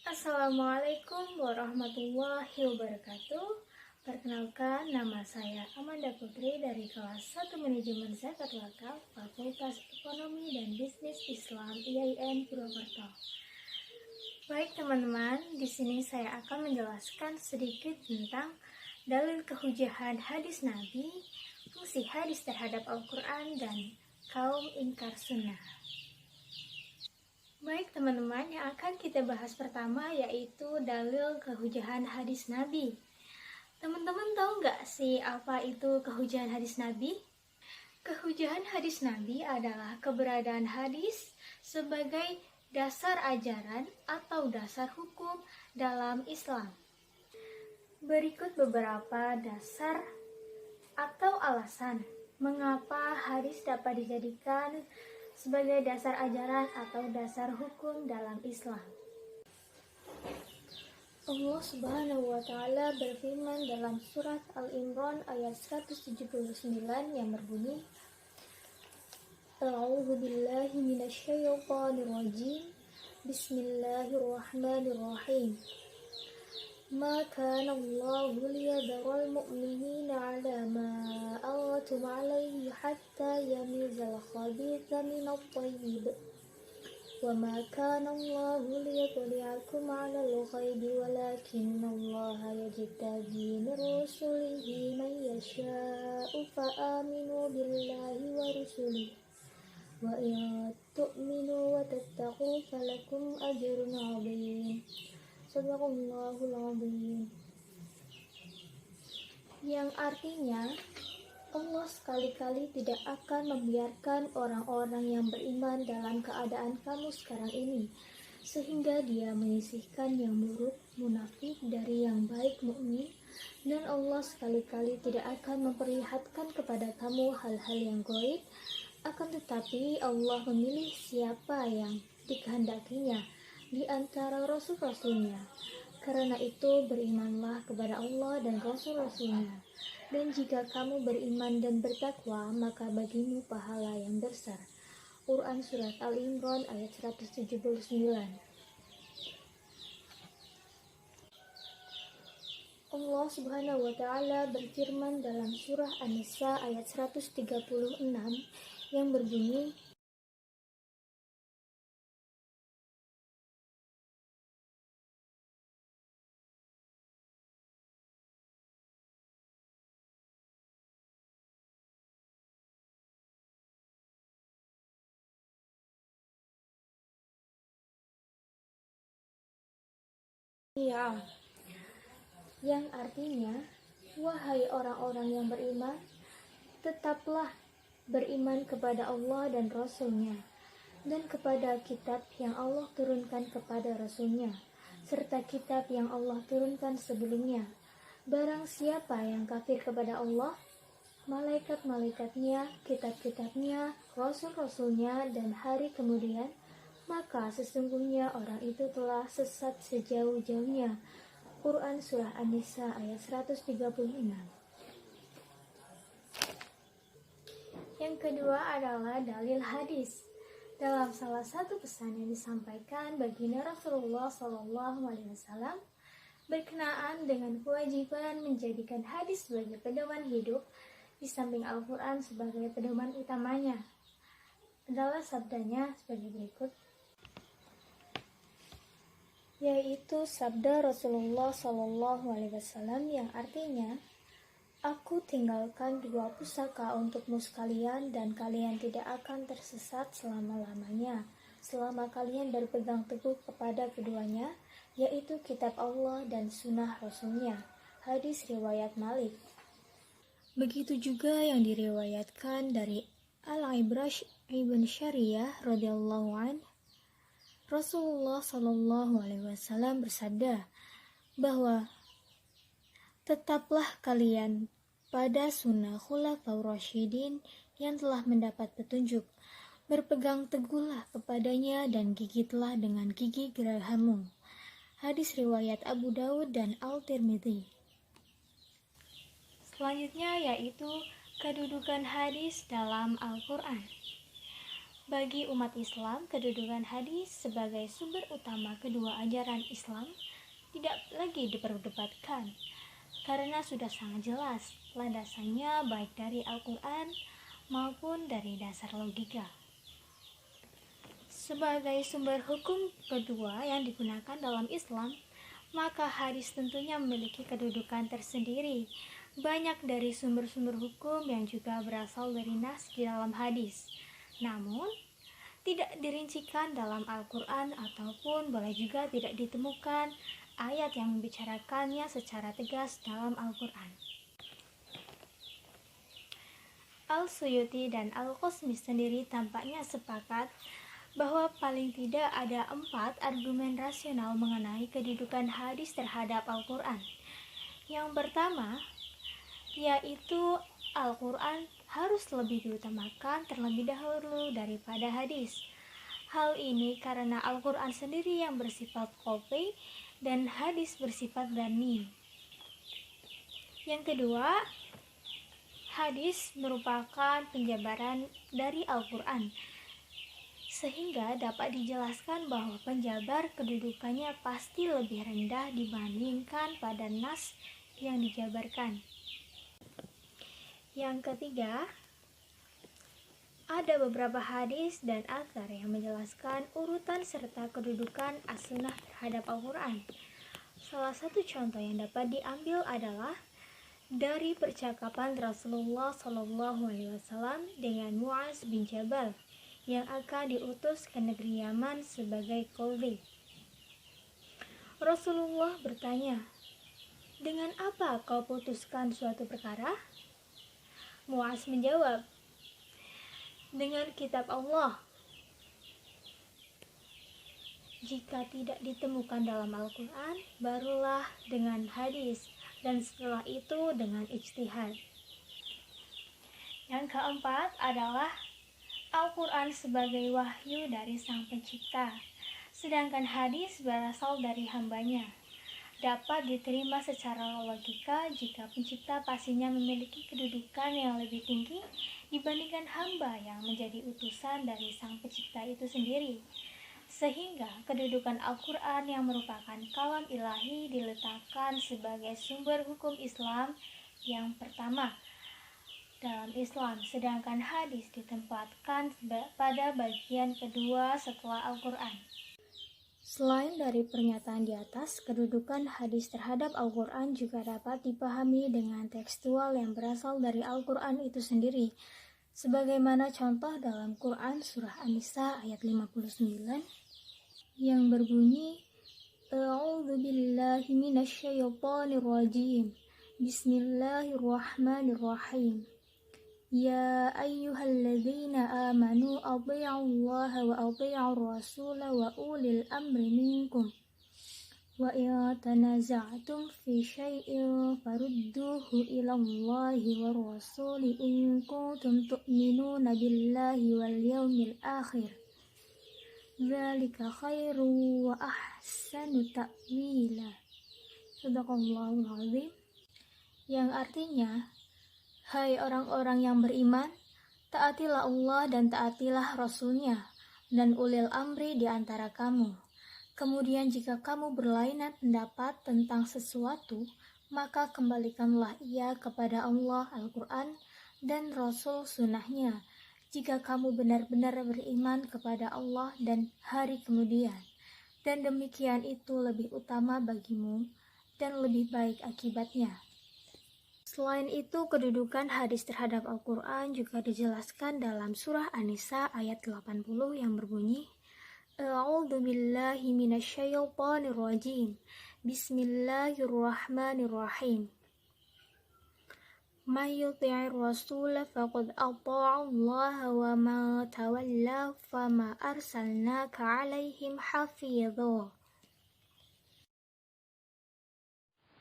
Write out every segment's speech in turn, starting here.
Assalamualaikum warahmatullahi wabarakatuh. Perkenalkan, nama saya Amanda Putri dari kelas 1 Manajemen Zakat Wakaf, Fakultas Ekonomi dan Bisnis Islam IAIN Purwokerto. Baik teman-teman, di sini saya akan menjelaskan sedikit tentang dalil kehujahan hadis Nabi, fungsi hadis terhadap Al-Quran, dan kaum ingkar sunnah. Baik teman-teman, yang akan kita bahas pertama yaitu dalil kehujahan hadis Nabi. Teman-teman tahu nggak sih apa itu kehujahan hadis Nabi? Kehujahan hadis Nabi adalah keberadaan hadis sebagai dasar ajaran atau dasar hukum dalam Islam. Berikut beberapa dasar atau alasan mengapa hadis dapat dijadikan sebagai dasar ajaran atau dasar hukum dalam Islam. Allah Subhanahu wa Ta'ala berfirman dalam surat Al-Imran ayat 179 yang berbunyi, A'udzu billahi minasyaitonir rajim. Bismillahirrahmanirrahim. Ma kana Allahu liyadhara al-mu'minina 'ala ma antum 'alaihi hatta yamizal khabitha minat thayyib. Wa ma kana Allahu liyudli'akum 'ala al-ghaibi walakinna Allaha yajtabi min rusulihi man yasha'u fa aminu billahi wa rusulihi. Wa in tu'minu wa tattaqu falakum ajrun 'azim. Sadaqallahul 'azim. Yang artinya, Allah sekali-kali tidak akan membiarkan orang-orang yang beriman dalam keadaan kamu sekarang ini, sehingga Dia menyisihkan yang buruk, munafik dari yang baik, mukmin, dan Allah sekali-kali tidak akan memperlihatkan kepada kamu hal-hal yang gaib, akan tetapi Allah memilih siapa yang dikehendakinya di antara rasul-rasulnya. Karena itu berimanlah kepada Allah dan rasul-rasulnya. Dan jika kamu beriman dan bertakwa, maka bagimu pahala yang besar. Quran Surat Al-Imran ayat 179. Allah Subhanahu wa Ta'ala berfirman dalam surah An-Nisa ayat 136 yang berbunyi, ya, yang artinya, wahai orang-orang yang beriman, tetaplah beriman kepada Allah dan Rasul-Nya, dan kepada kitab yang Allah turunkan kepada Rasul-Nya, serta kitab yang Allah turunkan sebelumnya. Barang siapa yang kafir kepada Allah, malaikat-malaikatnya, kitab-kitabnya, rasul-rasulnya, dan hari kemudian, maka sesungguhnya orang itu telah sesat sejauh-jauhnya. Quran Surah An-Nisa ayat 136. Yang kedua adalah dalil hadis. Dalam salah satu pesan yang disampaikan baginda Rasulullah SAW berkenaan dengan kewajiban menjadikan hadis sebagai pedoman hidup di samping Al-Quran sebagai pedoman utamanya, adalah sabdanya sebagai berikut, yaitu sabda Rasulullah SAW yang artinya, Aku tinggalkan dua pusaka untukmu sekalian dan kalian tidak akan tersesat selama-lamanya, selama kalian berpegang teguh kepada keduanya, yaitu kitab Allah dan sunnah Rasulnya. Hadis riwayat Malik. Begitu juga yang diriwayatkan dari Al-Ibrash ibn Syariyah radhiyallahu an, Rasulullah SAW bersabda bahwa tetaplah kalian pada sunnah khulafaur rasyidin yang telah mendapat petunjuk, berpegang teguhlah kepadanya dan gigitlah dengan gigi gerahammu. Hadis riwayat Abu Dawud dan Al-Tirmidzi. Selanjutnya yaitu kedudukan hadis dalam Al-Quran. Bagi umat Islam, kedudukan hadis sebagai sumber utama kedua ajaran Islam tidak lagi diperdebatkan, karena sudah sangat jelas landasannya baik dari Al-Quran maupun dari dasar logika. Sebagai sumber hukum kedua yang digunakan dalam Islam, maka hadis tentunya memiliki kedudukan tersendiri. Banyak dari sumber-sumber hukum yang juga berasal dari nas di dalam hadis, namun tidak dirincikan dalam Al-Quran ataupun boleh juga tidak ditemukan ayat yang membicarakannya secara tegas dalam Al-Quran. Al-Suyuti dan Al-Qasmi sendiri tampaknya sepakat bahwa paling tidak ada 4 argumen rasional mengenai kedudukan hadis terhadap Al-Quran. Yang pertama, yaitu Al-Quran harus lebih diutamakan terlebih dahulu daripada hadis. Hal ini karena Al-Quran sendiri yang bersifat qat'i dan hadis bersifat dhanni. Yang kedua, hadis merupakan penjabaran dari Al-Quran, sehingga dapat dijelaskan bahwa penjabar kedudukannya pasti lebih rendah dibandingkan pada nas yang dijabarkan. Yang ketiga, ada beberapa hadis dan atsar yang menjelaskan urutan serta kedudukan as-sunnah terhadap Al-Quran. Salah satu contoh yang dapat diambil adalah dari percakapan Rasulullah SAW dengan Mu'az bin Jabal yang akan diutus ke negeri Yaman sebagai qadhi. Rasulullah bertanya, "Dengan apa kau putuskan suatu perkara?" Mu'az menjawab, "Dengan kitab Allah. Jika tidak ditemukan dalam Al-Quran, barulah dengan hadis, dan setelah itu dengan ijtihad." Yang keempat adalah Al-Quran sebagai wahyu dari Sang Pencipta, sedangkan hadis berasal dari hambanya. Dapat diterima secara logika jika pencipta pastinya memiliki kedudukan yang lebih tinggi dibandingkan hamba yang menjadi utusan dari Sang Pencipta itu sendiri. Sehingga kedudukan Al-Quran yang merupakan kalam ilahi diletakkan sebagai sumber hukum Islam yang pertama dalam Islam, sedangkan hadis ditempatkan pada bagian kedua setelah Al-Quran. Selain dari pernyataan di atas, kedudukan hadis terhadap Al-Quran juga dapat dipahami dengan tekstual yang berasal dari Al-Quran itu sendiri. Sebagaimana contoh dalam Quran Surah An-Nisa ayat 59 yang berbunyi, "A'udzu billahi minasyaitonir rajim. Bismillahirrahmanirrahim. Ya ayyuhalladzina amanu athi'ullaha wa athi'ur rasula wa ulil amri minkum. Wa in tanaza'tum fi syai'in farudduhu ilallahi wa rasuli in kuntum tu'minuna billahi wal yawmil akhir. Dzalika khairu wa ahsanu ta'wila." Shadaqallahul azim. Yang artinya, "Hai orang-orang yang beriman, taatilah Allah dan taatilah Rasul-Nya dan ulil amri di antara kamu. Kemudian jika kamu berlainan pendapat tentang sesuatu, maka kembalikanlah ia kepada Allah Al-Quran dan Rasul Sunnah-Nya, jika kamu benar-benar beriman kepada Allah dan hari kemudian. Dan demikian itu lebih utama bagimu dan lebih baik akibatnya." Selain itu, kedudukan hadis terhadap Al-Quran juga dijelaskan dalam surah An-Nisa ayat 80 yang berbunyi, "A'udzu billahi minasyaitonir rajim. Bismillahirrahmanirrahim. May yuti'ir rasula faqad ata'allaha wa man tawalla fama arsalnaka 'alaihim hafidha."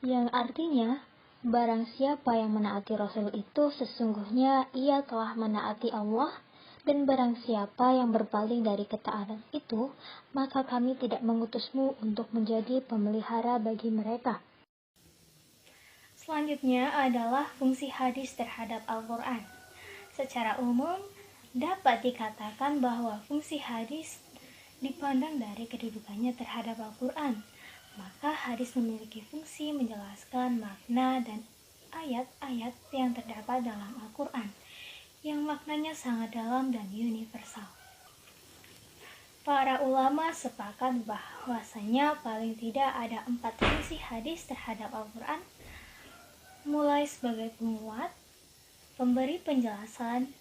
Yang artinya, barang siapa yang menaati Rasul itu sesungguhnya ia telah menaati Allah, dan barang siapa yang berpaling dari ketaatan itu, maka kami tidak mengutusmu untuk menjadi pemelihara bagi mereka. Selanjutnya adalah fungsi hadis terhadap Al-Quran. Secara umum, dapat dikatakan bahwa fungsi hadis dipandang dari kedudukannya terhadap Al-Quran. Maka hadis memiliki fungsi menjelaskan makna dan ayat-ayat yang terdapat dalam Al-Quran, yang maknanya sangat dalam dan universal. Para ulama sepakat bahwasanya paling tidak ada 4 fungsi hadis terhadap Al-Quran, mulai sebagai penguat, pemberi penjelasan,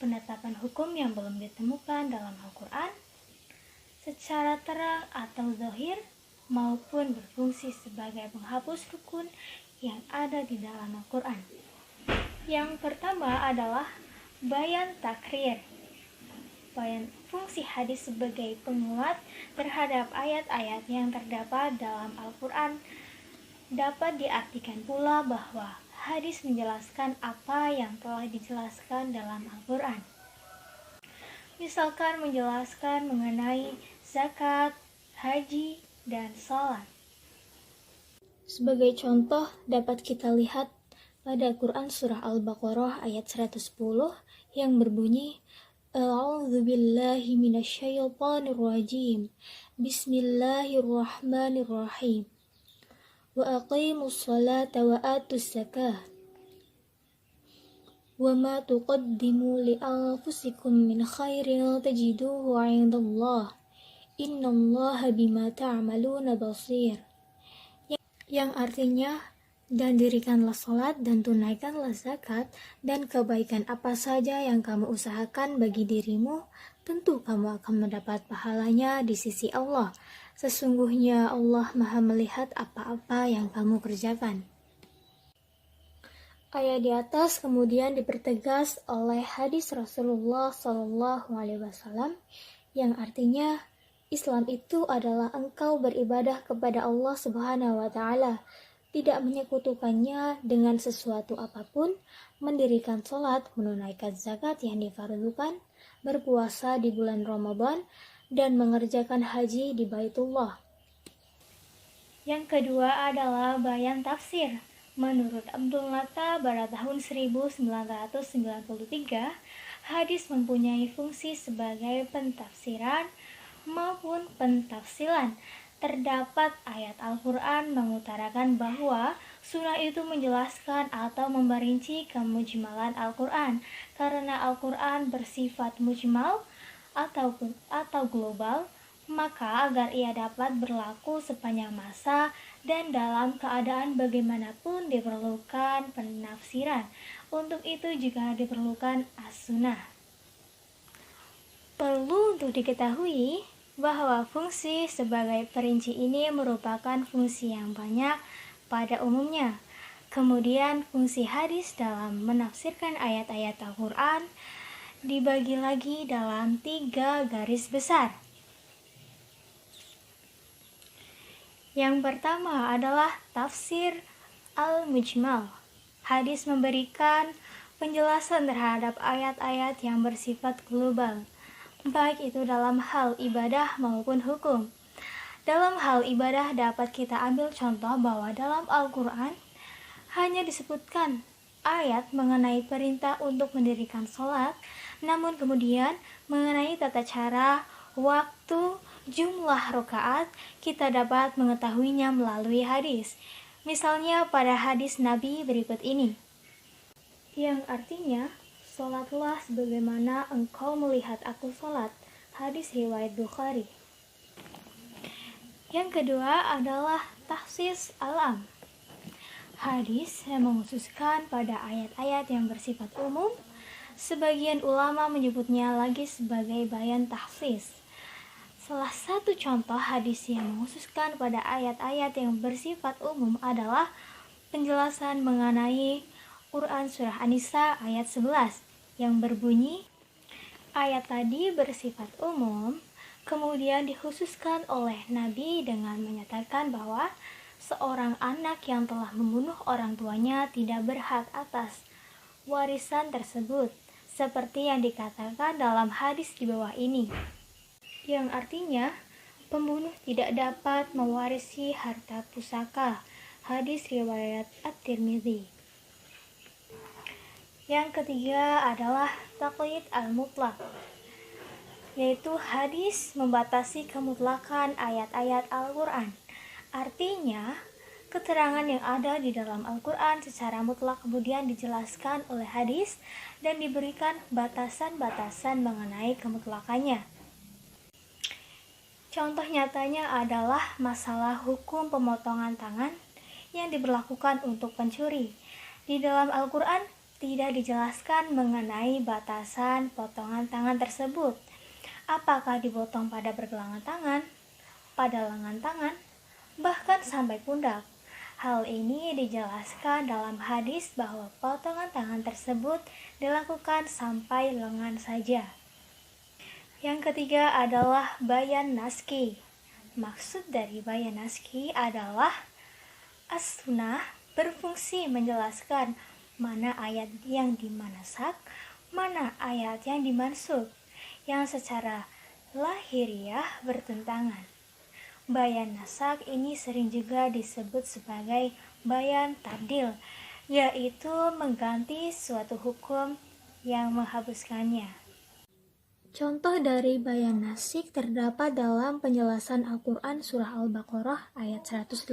penetapan hukum yang belum ditemukan dalam Al-Quran, secara terang atau zahir, maupun berfungsi sebagai penghapus rukun yang ada di dalam Al-Quran. Yang pertama adalah bayan takrir. Bayan fungsi hadis sebagai penguat terhadap ayat-ayat yang terdapat dalam Al-Quran. Dapat diartikan pula bahwa hadis menjelaskan apa yang telah dijelaskan dalam Al-Quran. Misalkan menjelaskan mengenai zakat, haji, dan salat. Sebagai contoh dapat kita lihat pada Quran surah Al-Baqarah ayat 110 yang berbunyi A'udzu billahi minasyaitonir rajim. Bismillahirrahmanirrahim. Wa aqimus salata wa atuz zakah. Wa ma tuqaddimu li anfusikum min khairin tajiduhu 'indallah. Innallaha bima ta'maluna basir. Yang artinya, dan dirikanlah salat dan tunaikanlah zakat, dan kebaikan apa saja yang kamu usahakan bagi dirimu, tentu kamu akan mendapat pahalanya di sisi Allah. Sesungguhnya Allah Maha melihat apa-apa yang kamu kerjakan. Ayat di atas kemudian dipertegas oleh hadis Rasulullah SAW yang artinya, Islam itu adalah engkau beribadah kepada Allah Subhanahu wa Ta'ala, tidak menyekutukannya dengan sesuatu apapun, mendirikan sholat, menunaikan zakat yang difardukan, berpuasa di bulan Ramadan, dan mengerjakan haji di Baitullah. Yang kedua adalah bayan tafsir. Menurut Abdul Latta pada tahun 1993, hadis mempunyai fungsi sebagai pentafsiran maupun pentafsilan. Terdapat ayat Al-Quran mengutarakan bahwa surah itu menjelaskan atau memerinci kemujmalan Al-Quran, karena Al-Quran bersifat mujmal atau global, maka agar ia dapat berlaku sepanjang masa dan dalam keadaan bagaimanapun diperlukan penafsiran. Untuk itu juga diperlukan as-sunnah. Perlu untuk diketahui bahwa fungsi sebagai perinci ini merupakan fungsi yang banyak pada umumnya. Kemudian fungsi hadis dalam menafsirkan ayat-ayat Al-Quran dibagi lagi dalam 3 garis besar. Yang pertama adalah tafsir al-mujmal. Hadis memberikan penjelasan terhadap ayat-ayat yang bersifat global, baik itu dalam hal ibadah maupun hukum. Dalam hal ibadah dapat kita ambil contoh bahwa dalam Al-Quran hanya disebutkan ayat mengenai perintah untuk mendirikan sholat, namun kemudian mengenai tata cara, waktu, jumlah rakaat kita dapat mengetahuinya melalui hadis. Misalnya pada hadis Nabi berikut ini, yang artinya, sholatlah sebagaimana engkau melihat aku sholat. Hadis riwayat Bukhari. Yang kedua adalah takhsis alam. Hadis yang mengkhususkan pada ayat-ayat yang bersifat umum. Sebagian ulama menyebutnya lagi sebagai bayan takhsis. Salah satu contoh hadis yang mengkhususkan pada ayat-ayat yang bersifat umum adalah penjelasan mengenai Quran Surah An-Nisa ayat 11 yang berbunyi, ayat tadi bersifat umum, kemudian dikhususkan oleh Nabi dengan menyatakan bahwa seorang anak yang telah membunuh orang tuanya tidak berhak atas warisan tersebut, seperti yang dikatakan dalam hadis di bawah ini, yang artinya pembunuh tidak dapat mewarisi harta pusaka. Hadis riwayat At-Tirmidzi. Yang ketiga adalah taqyid al-mutlaq, yaitu hadis membatasi kemutlakan ayat-ayat Al-Quran. Artinya, keterangan yang ada di dalam Al-Quran secara mutlak kemudian dijelaskan oleh hadis dan diberikan batasan-batasan mengenai kemutlakannya. Contoh nyatanya adalah masalah hukum pemotongan tangan yang diberlakukan untuk pencuri. Di dalam Al-Quran tidak dijelaskan mengenai batasan potongan tangan tersebut. Apakah dipotong pada pergelangan tangan, pada lengan tangan, bahkan sampai pundak. Hal ini dijelaskan dalam hadis bahwa potongan tangan tersebut dilakukan sampai lengan saja. Yang ketiga adalah bayan naski. Maksud dari bayan naski adalah as-sunnah berfungsi menjelaskan mana ayat yang dimanasak, mana ayat yang dimansukh, yang secara lahiriah bertentangan. Bayan nasak ini sering juga disebut sebagai bayan tabdil, yaitu mengganti suatu hukum yang menghapuskannya. Contoh dari bayan nasik terdapat dalam penjelasan Al-Quran surah Al-Baqarah ayat 180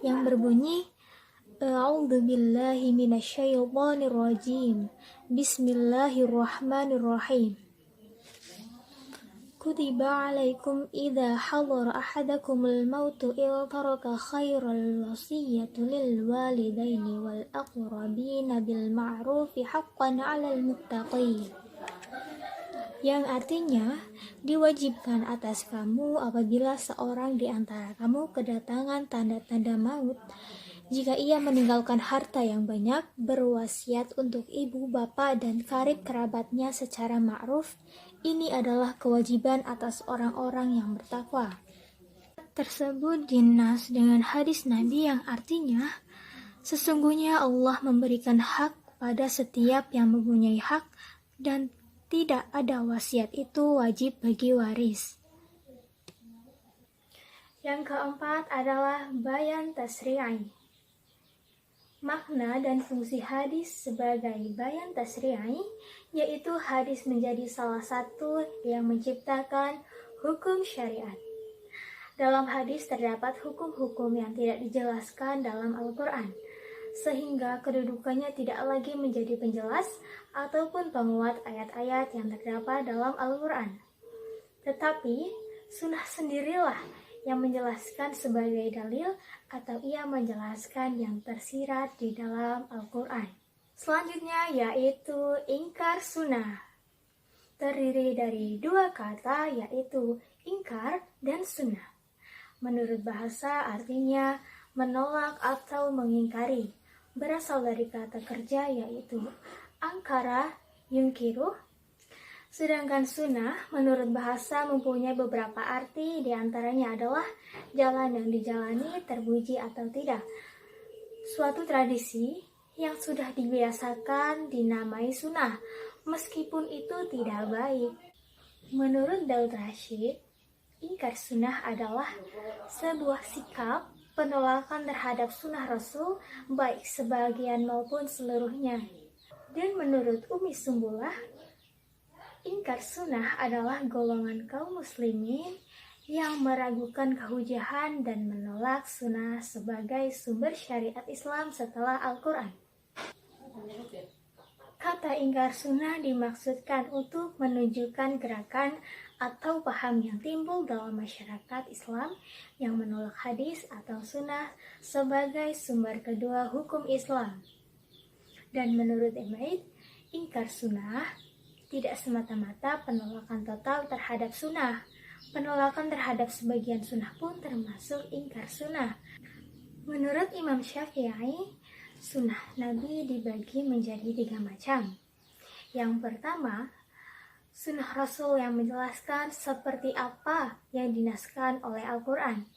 yang berbunyi A'udzu billahi minasyaitonir rajim. Bismillahirrahmanirrahim. Kutiba alaikum idza hadara ahadakumul mautu il taraka khairal wasiyatu lil walidaini wal aqrabina bil ma'rufi haqqan 'alal muttaqin. Yang artinya, diwajibkan atas kamu apabila seorang di antara kamu kedatangan tanda-tanda maut, jika ia meninggalkan harta yang banyak, berwasiat untuk ibu, bapak, dan karib kerabatnya secara ma'ruf. Ini adalah kewajiban atas orang-orang yang bertakwa. Tersebut dinas dengan hadis Nabi yang artinya, sesungguhnya Allah memberikan hak pada setiap yang mempunyai hak dan tidak ada wasiat itu wajib bagi waris. Yang keempat adalah bayan tasri'i. Makna dan fungsi hadis sebagai bayan tasri'i, yaitu hadis menjadi salah satu yang menciptakan hukum syariat. Dalam hadis terdapat hukum-hukum yang tidak dijelaskan dalam Al-Quran, sehingga kedudukannya tidak lagi menjadi penjelas ataupun penguat ayat-ayat yang terdapat dalam Al-Quran. Tetapi, sunnah sendirilah yang menjelaskan sebagai dalil atau ia menjelaskan yang tersirat di dalam Al-Quran. Selanjutnya yaitu ingkar sunnah. Terdiri dari dua kata yaitu ingkar dan sunnah. Menurut bahasa artinya menolak atau mengingkari. Berasal dari kata kerja yaitu angkara yungkiru. Sedangkan sunnah menurut bahasa mempunyai beberapa arti, diantaranya adalah jalan yang dijalani terpuji atau tidak. Suatu tradisi yang sudah dibiasakan dinamai sunnah, meskipun itu tidak baik. Menurut Daud Rashid, ingkar sunnah adalah sebuah sikap penolakan terhadap sunnah Rasul, baik sebagian maupun seluruhnya. Dan menurut Umi Sumbulah, ingkar sunnah adalah golongan kaum muslimin yang meragukan kehujahan dan menolak sunnah sebagai sumber syariat Islam setelah Al-Quran. Kata ingkar sunnah dimaksudkan untuk menunjukkan gerakan atau paham yang timbul dalam masyarakat Islam yang menolak hadis atau sunnah sebagai sumber kedua hukum Islam. Dan menurut Emaid, ingkar sunnah tidak semata-mata penolakan total terhadap sunnah. Penolakan terhadap sebagian sunnah pun termasuk ingkar sunnah. Menurut Imam Syafi'i, sunnah Nabi dibagi menjadi 3 macam. Yang pertama, sunnah Rasul yang menjelaskan seperti apa yang dinaskan oleh Al-Quran.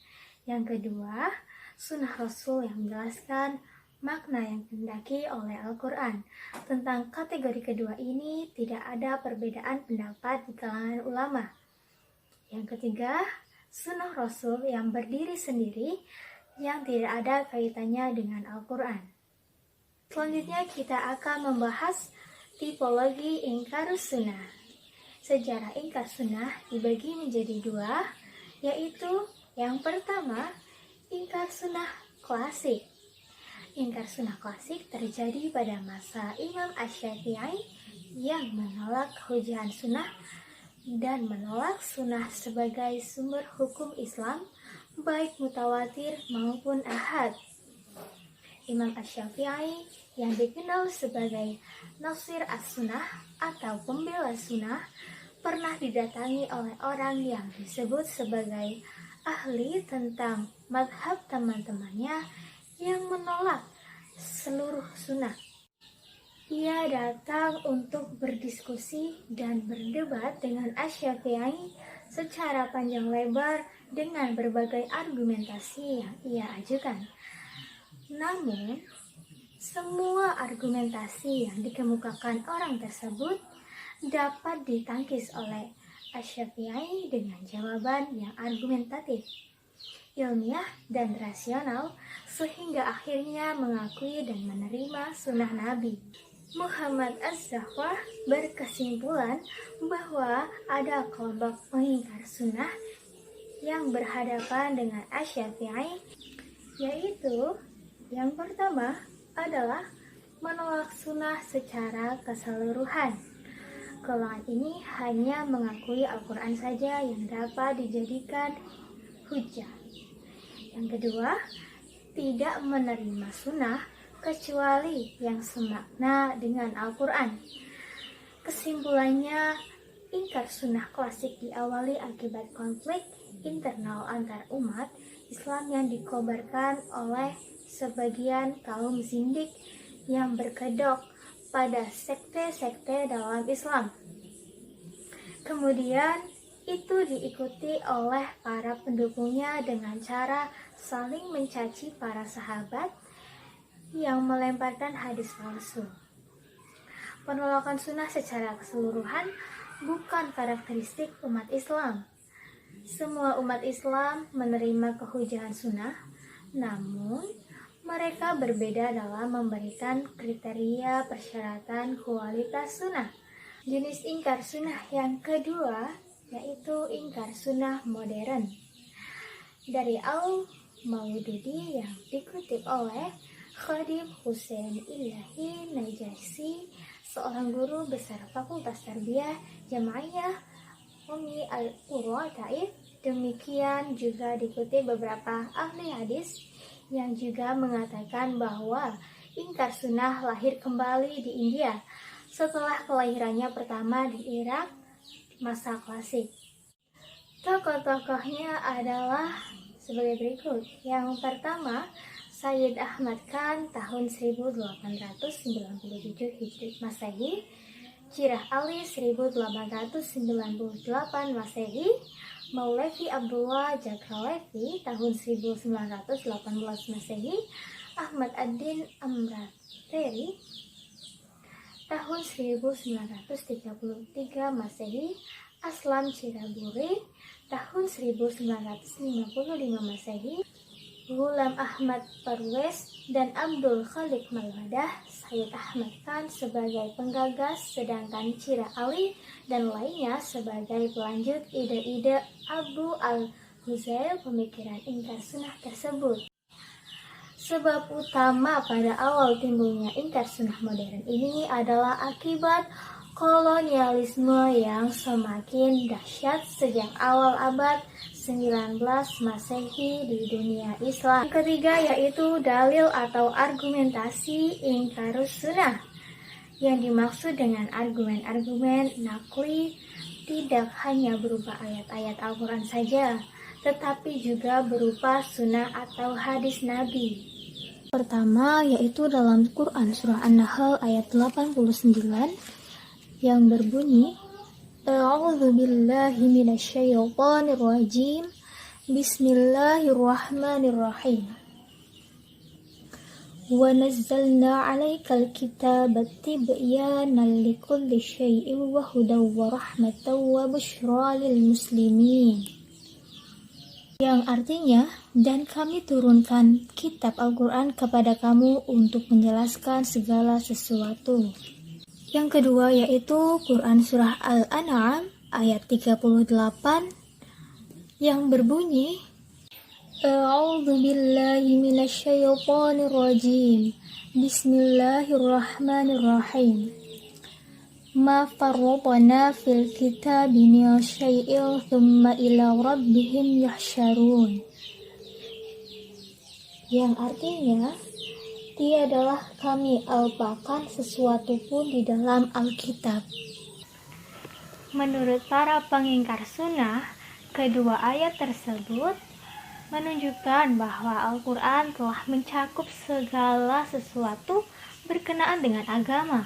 Yang kedua, sunnah Rasul yang menjelaskan makna yang dikehendaki oleh Al-Quran. Tentang kategori kedua ini tidak ada perbedaan pendapat di kalangan ulama. Yang ketiga, sunnah Rasul yang berdiri sendiri yang tidak ada kaitannya dengan Al-Quran. Selanjutnya kita akan membahas tipologi ingkar sunnah. Sejarah ingkar sunnah dibagi menjadi dua, yaitu yang pertama, ingkar sunnah klasik. Ingkar sunnah klasik terjadi pada masa Imam Asy-Syafi'i yang menolak kehujahan sunnah dan menolak sunnah sebagai sumber hukum Islam, baik mutawatir maupun ahad. Imam Asy-Syafi'i yang dikenal sebagai Nasir as-Sunnah atau pembela sunnah pernah didatangi oleh orang yang disebut sebagai ahli tentang madhab teman-temannya yang menolak seluruh sunnah. Ia datang untuk berdiskusi dan berdebat dengan Asy-Syafi'i secara panjang lebar dengan berbagai argumentasi yang ia ajukan. Namun, semua argumentasi yang dikemukakan orang tersebut dapat ditangkis oleh Asy-Syafi'i dengan jawaban yang argumentatif, ilmiah dan rasional, sehingga akhirnya mengakui dan menerima sunnah Nabi. Muhammad Az-Zahwah berkesimpulan bahwa ada kelompok pengingkar sunnah yang berhadapan dengan Asy-Syafi'i, yaitu yang pertama adalah menolak sunnah secara keseluruhan. Golongan ini hanya mengakui Al-Quran saja yang dapat dijadikan hujjah. Yang kedua, tidak menerima sunnah kecuali yang semakna dengan Al-Quran. Kesimpulannya, ingkar sunnah klasik diawali akibat konflik internal antar umat Islam yang dikobarkan oleh sebagian kaum zindik yang berkedok pada sekte-sekte dalam Islam. Kemudian itu diikuti oleh para pendukungnya dengan cara saling mencaci para sahabat yang melemparkan hadis palsu. Penolakan sunnah secara keseluruhan bukan karakteristik umat Islam. Semua umat Islam menerima kehujahan sunnah, namun mereka berbeda dalam memberikan kriteria persyaratan kualitas sunnah. Jenis ingkar sunnah yang kedua yaitu ingkar sunnah modern. Dari Al-Maududi yang dikutip oleh Khadim Husain Ilahi Najasi, seorang guru besar Fakultas Tarbiyah Jamaiyah Umi Al-Qura Taif. Demikian juga dikutip beberapa ahli hadis yang juga mengatakan bahwa ingkar sunnah lahir kembali di India setelah kelahirannya pertama di Irak masa klasik. Tokoh-tokohnya adalah sebagai berikut. Yang pertama, Sayyid Ahmad Khan tahun 1897 Hijri Masehi, Syirah Ali 1898 Masehi, Maulevi Abdullah Jagralevi tahun 1918 Masehi, Ahmad Ad-Din Amrateri tahun 1933 Masehi, Aslam Chiraburi tahun 1955 Masehi, Ghulam Ahmad Parwez dan Abdul Khalik Malwadah. Sayyid Ahmad Khan sebagai penggagas, sedangkan Syirah Ali dan lainnya sebagai pelanjut ide-ide Abu al-Huzail pemikiran ingkar sunnah tersebut. Sebab utama pada awal timbulnya ingkar sunnah modern ini adalah akibat kolonialisme yang semakin dahsyat sejak awal abad 19 Masehi di dunia Islam. Yang ketiga yaitu dalil atau argumentasi ingkarus sunnah. Yang dimaksud dengan argumen-argumen nakli tidak hanya berupa ayat-ayat Al-Quran saja, tetapi juga berupa sunnah atau hadis Nabi. Pertama yaitu dalam Quran surah An-Nahl ayat 89 yang berbunyi, A'udzu billahi minasyaitonir rajim. Bismillahirrahmanirrahim. Wa nazzalna 'alaikal kitaba tibyanan likulli syai'in wa hudaw wa rahmatan wa busyra lil muslimin. yang artinya, dan kami turunkan kitab Al-Quran kepada kamu untuk menjelaskan segala sesuatu. Yang kedua yaitu Quran Surah Al-An'am ayat 38 yang berbunyi, A'udzu billahi minasyaitonir rajim. Bismillahirrahmanirrahim. Ma farratna fil kitabi min syai'in thumma ila rabbihim yahsyarun. Yang artinya, tiadalah kami alpakan sesuatu pun di dalam Alkitab. Menurut para pengingkar sunnah, kedua ayat tersebut menunjukkan bahwa Al-Quran telah mencakup segala sesuatu berkenaan dengan agama.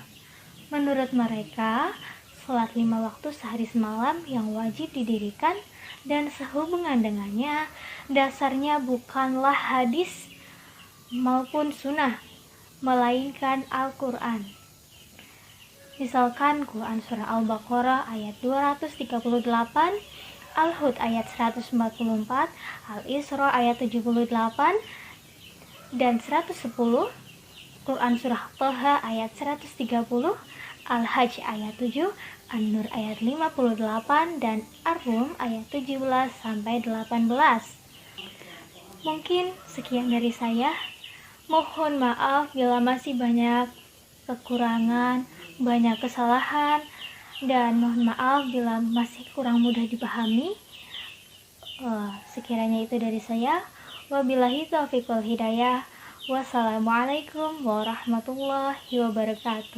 Menurut mereka, sholat 5 waktu sehari semalam yang wajib didirikan dan sehubungan dengannya dasarnya bukanlah hadis maupun sunnah, melainkan Al-Quran. Misalkan Quran Surah Al-Baqarah ayat 238, Al-Hud ayat 144, Al-Isra ayat 78, dan 110, Quran Surah Toha ayat 130, Al-Hajj ayat 7, An-Nur ayat 58, dan Ar-Rum ayat 17-18. Mungkin sekian dari saya. Mohon maaf bila masih banyak kekurangan, banyak kesalahan, dan mohon maaf bila masih kurang mudah dipahami. Sekiranya itu dari saya. Wabillahi taufiq wal hidayah. Wassalamualaikum warahmatullahi wabarakatuh.